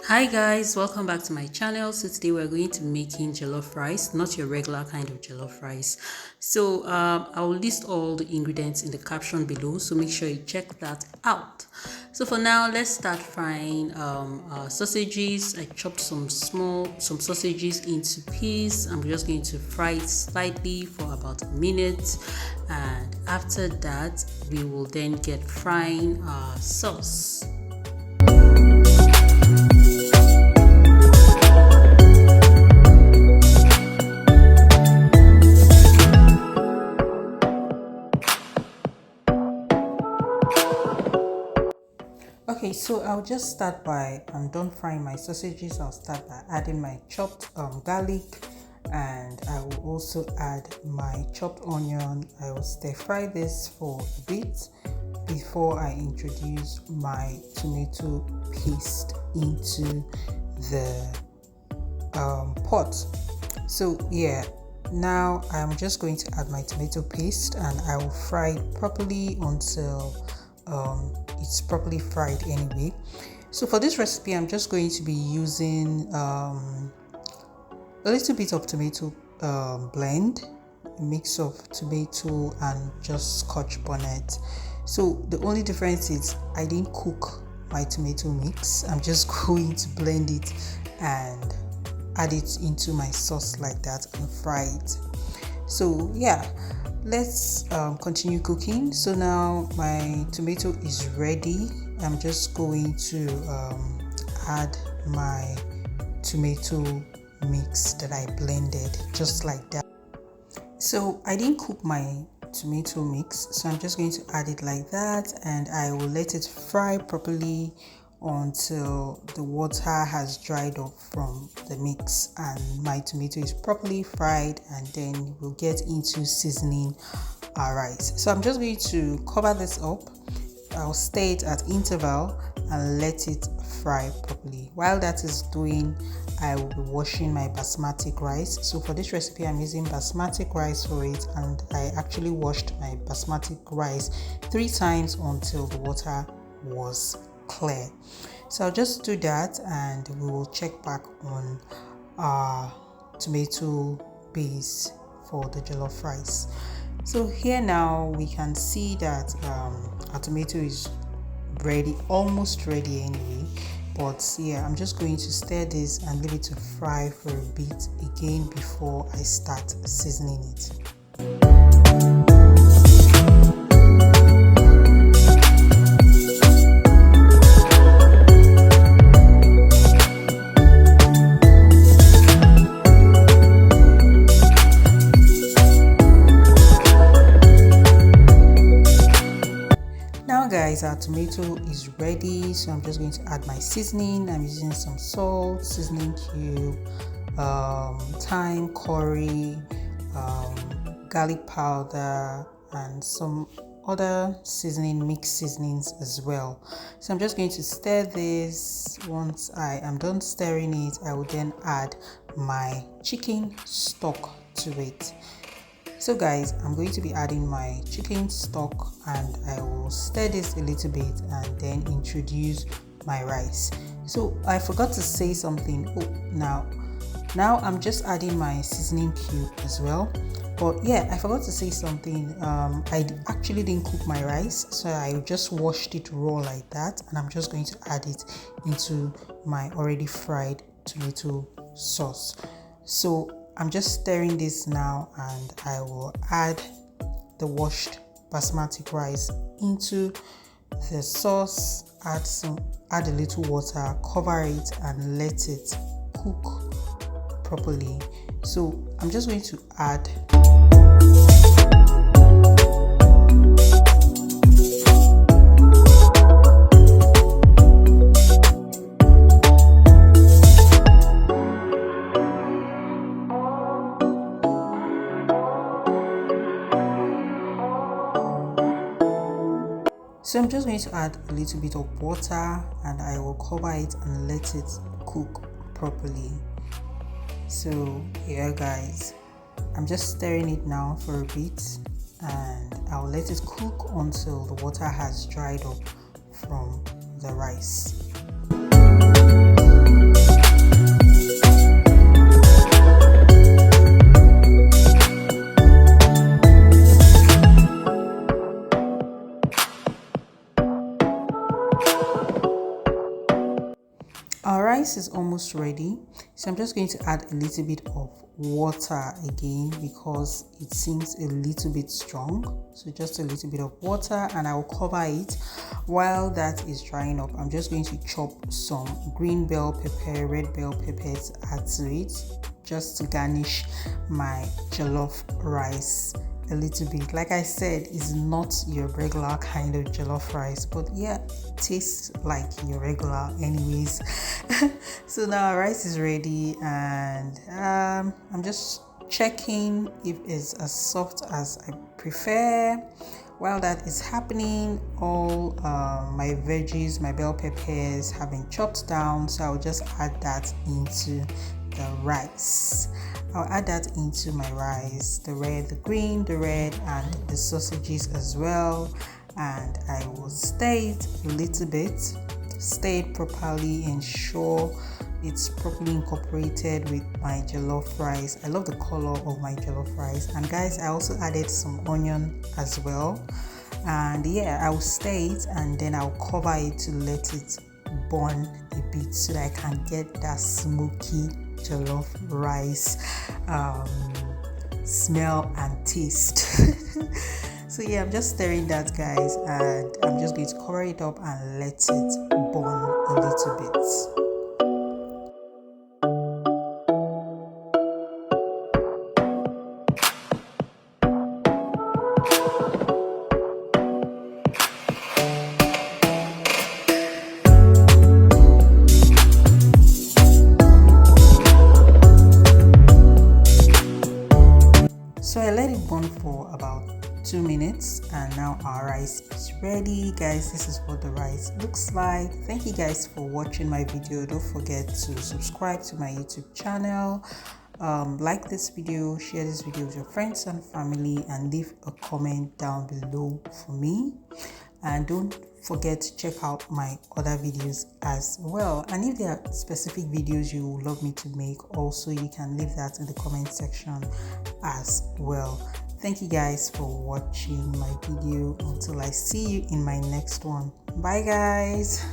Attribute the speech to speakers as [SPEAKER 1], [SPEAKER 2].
[SPEAKER 1] Hi guys, welcome back to my channel. So today we're going to be making jollof rice, not your regular kind of jollof rice. So I'll list all the ingredients in the caption below, so make sure you check that out. So for now, let's start frying sausages. I chopped some sausages into pieces. I'm just going to fry it slightly for about a minute, and after that we will then get frying our sauce. Okay, so I'll just start by, I'm done frying my sausages. I'll start by adding my chopped garlic, and I will also add my chopped onion. I will stir fry this for a bit before I introduce my tomato paste into the pot. So yeah, now I'm just going to add my tomato paste, and I will fry it properly until it's properly fried anyway. So for this recipe, I'm just going to be using a little bit of tomato blend, a mix of tomato and just scotch bonnet. So the only difference is I didn't cook my tomato mix. I'm just going to blend it and add it into my sauce like that and fry it. So yeah, let's continue cooking. So now my tomato is ready. I'm just going to add my tomato mix that I blended just like that. So I didn't cook my tomato mix, so I'm just going to add it like that, and I will let it fry properly until the water has dried up from the mix and my tomato is properly fried, and then we'll get into seasoning our rice. So I'm just going to cover this up. I'll stir it at interval and let it fry properly. While that is doing, I will be washing my basmati rice. So for this recipe, I'm using basmati rice for it, and I actually washed my basmati rice 3 times until the water was clear. So I'll just do that, and we will check back on our tomato base for the jollof rice. So here now we can see that our tomato is ready, almost ready anyway. But yeah, I'm just going to stir this and leave it to fry for a bit again before I start seasoning it. Guys, our tomato is ready, so I'm just going to add my seasoning. I'm using some salt, seasoning cube, thyme, curry, garlic powder, and some other seasoning, mixed seasonings as well. So I'm just going to stir this. Once I am done stirring it, I will then add my chicken stock to it. So guys, I'm going to be adding my chicken stock, and I will stir this a little bit and then introduce my rice. So I forgot to say something. Now I'm just adding my seasoning cube as well. But yeah, I forgot to say something. I actually didn't cook my rice, so I just washed it raw like that, and I'm just going to add it into my already fried tomato sauce. So I'm just stirring this now, and I will add the washed basmati rice into the sauce, add a little water, cover it and let it cook properly. So I'm just going to add So I'm just going to add a little bit of water, and I will cover it and let it cook properly. So here guys, I'm just stirring it now for a bit, and I'll let it cook until the water has dried up from the rice. rice is almost ready, so I'm just going to add a little bit of water again because it seems a little bit strong. So just a little bit of water, and I will cover it. While that is drying up, I'm just going to chop some green bell pepper, red bell peppers, add to it just to garnish my jollof rice a little bit. Like I said, it's not your regular kind of jollof rice, but yeah, it tastes like your regular anyways. So now our rice is ready, and I'm just checking if it's as soft as I prefer. While that is happening, all my veggies, my bell peppers have been chopped down, so I'll just add that into the rice. I'll add that into my rice, the red, the green, the red, and the sausages as well. And I will stir it a little bit, stir it properly, ensure it's properly incorporated with my jollof rice. I love the color of my jollof rice. And guys, I also added some onion as well. And yeah, I'll stir it and then I'll cover it to let it burn a bit so that I can get that smoky jollof rice smell and taste. So yeah, I'm just stirring that, guys, and I'm just going to cover it up and let it burn a little bit. So I let it burn for about 2 minutes, and now our rice is ready. Guys, this is what the rice looks like. Thank you guys for watching my video. Don't forget to subscribe to my YouTube channel, like this video, share this video with your friends and family, and leave a comment down below for me. And don't forget to check out my other videos as well. And if there are specific videos you would love me to make, also you can leave that in the comment section as well. Thank you guys for watching my video. Until I see you in my next one. Bye guys.